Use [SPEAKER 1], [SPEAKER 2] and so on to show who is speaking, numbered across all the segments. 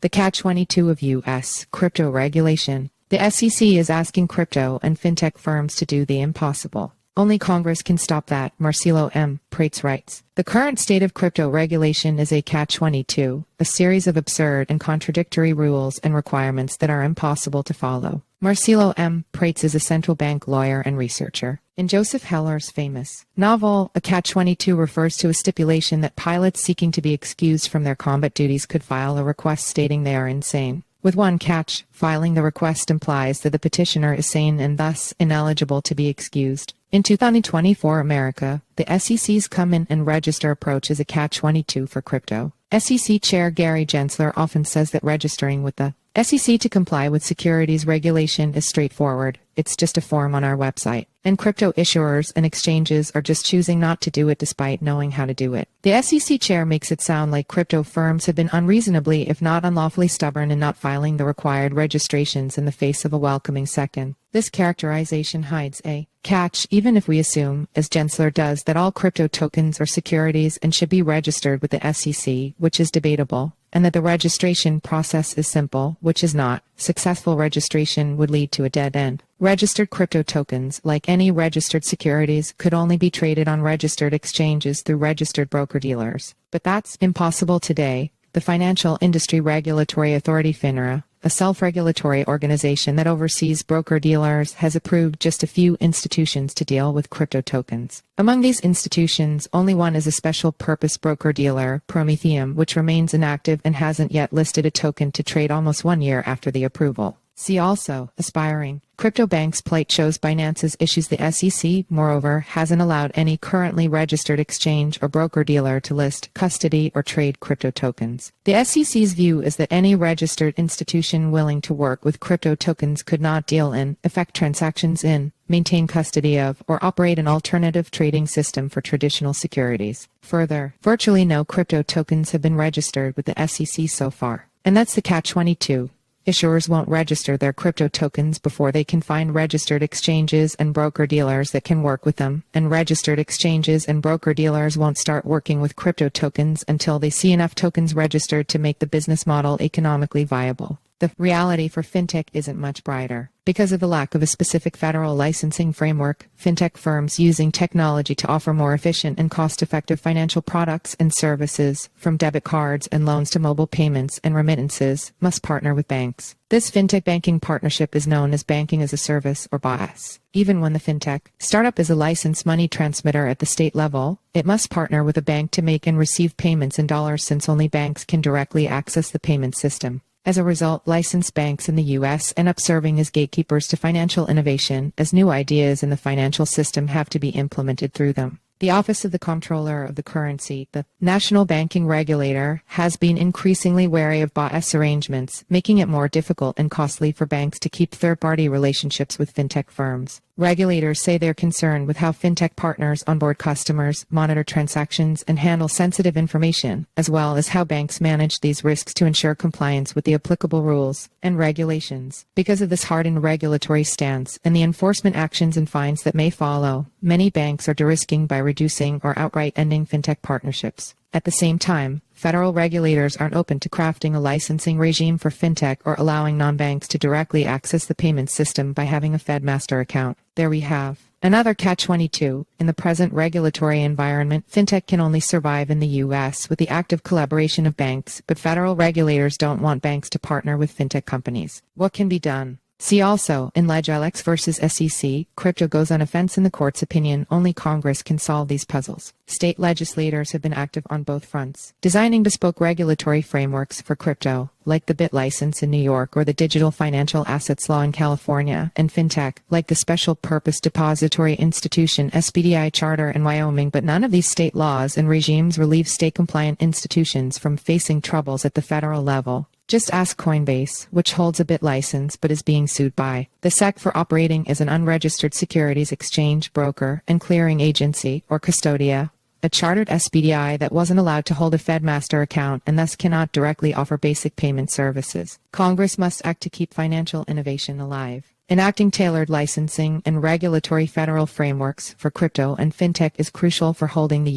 [SPEAKER 1] The Catch-22 of U.S. crypto regulation. The SEC is asking crypto and fintech firms to do the impossible. Only Congress can stop that, Marcelo M. Prates writes. The current state of crypto regulation is a catch-22, a series of absurd and contradictory rules and requirements that are impossible to follow. Marcelo M. Prates is a central bank lawyer and researcher. In Joseph Heller's famous novel, A Catch-22 refers to a stipulation that pilots seeking to be excused from their combat duties could file a request stating they are insane. With one catch, filing the request implies that the petitioner is sane and thus ineligible to be excused. In 2024 America, the SEC's come in and register approach is a catch-22 for crypto. SEC Chair Gary Gensler often says that registering with the SEC to comply with securities regulation is straightforward. It's just a form on our website. And crypto issuers and exchanges are just choosing not to do it despite knowing how to do it. The SEC chair makes it sound like crypto firms have been unreasonably, if not unlawfully stubborn in not filing the required registrations in the face of a welcoming second. This characterization hides a catch, even if we assume, as Gensler does, that all crypto tokens are securities and should be registered with the SEC, which is debatable, and that the registration process is simple, which is not. Successful registration would lead to a dead end. Registered crypto tokens, like any registered securities, could only be traded on registered exchanges through registered broker-dealers. But that's impossible today. The Financial Industry Regulatory Authority FINRA, a self-regulatory organization that oversees broker-dealers, has approved just a few institutions to deal with crypto tokens. Among these institutions, only one is a special-purpose broker-dealer, Prometheum, which remains inactive and hasn't yet listed a token to trade almost 1 year after the approval. See also, aspiring. Crypto banks plight shows Binance's issues. The SEC, moreover, hasn't allowed any currently registered exchange or broker-dealer to list, custody, or trade crypto tokens. The SEC's view is that any registered institution willing to work with crypto tokens could not deal in, effect transactions in, maintain custody of, or operate an alternative trading system for traditional securities. Further, virtually no crypto tokens have been registered with the SEC so far. And that's the catch-22. Issuers won't register their crypto tokens before they can find registered exchanges and broker-dealers that can work with them, and registered exchanges and broker-dealers won't start working with crypto tokens until they see enough tokens registered to make the business model economically viable. The reality for fintech isn't much brighter. Because of the lack of a specific federal licensing framework, fintech firms using technology to offer more efficient and cost-effective financial products and services, from debit cards and loans to mobile payments and remittances, must partner with banks. This fintech banking partnership is known as banking as a service, or BaaS. Even when the fintech startup is a licensed money transmitter at the state level, it must partner with a bank to make and receive payments in dollars, since only banks can directly access the payment system. As a result, licensed banks in the U.S. end up serving as gatekeepers to financial innovation, as new ideas in the financial system have to be implemented through them. The Office of the Comptroller of the Currency, the national banking regulator, has been increasingly wary of BaaS arrangements, making it more difficult and costly for banks to keep third-party relationships with fintech firms. Regulators say they're concerned with how fintech partners onboard customers, monitor transactions, and handle sensitive information, as well as how banks manage these risks to ensure compliance with the applicable rules and regulations. Because of this hardened regulatory stance and the enforcement actions and fines that may follow, many banks are de-risking by reducing or outright ending fintech partnerships. At the same time, federal regulators aren't open to crafting a licensing regime for fintech or allowing non-banks to directly access the payment system by having a FedMaster account. There we have another catch-22. In the present regulatory environment, fintech can only survive in the U.S. with the active collaboration of banks, but federal regulators don't want banks to partner with fintech companies. What can be done? See also, in Legilex versus SEC, crypto goes on offense. In the court's opinion, only Congress can solve these puzzles. State legislators have been active on both fronts, designing bespoke regulatory frameworks for crypto, like the BIT license in New York or the Digital Financial Assets Law in California, and fintech, like the Special Purpose Depository Institution (SPDI) charter in Wyoming. But none of these state laws and regimes relieve state-compliant institutions from facing troubles at the federal level. Just ask Coinbase, which holds a BIT license but is being sued by the SEC for operating as an unregistered securities exchange, broker, and clearing agency, or custodia, a chartered SPDI that wasn't allowed to hold a FedMaster account and thus cannot directly offer basic payment services. Congress must act to keep financial innovation alive. Enacting tailored licensing and regulatory federal frameworks for crypto and fintech is crucial for holding the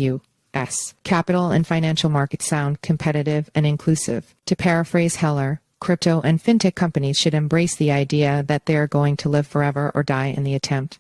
[SPEAKER 1] S. Capital and financial markets sound competitive and inclusive. To paraphrase Heller, crypto and fintech companies should embrace the idea that they are going to live forever or die in the attempt.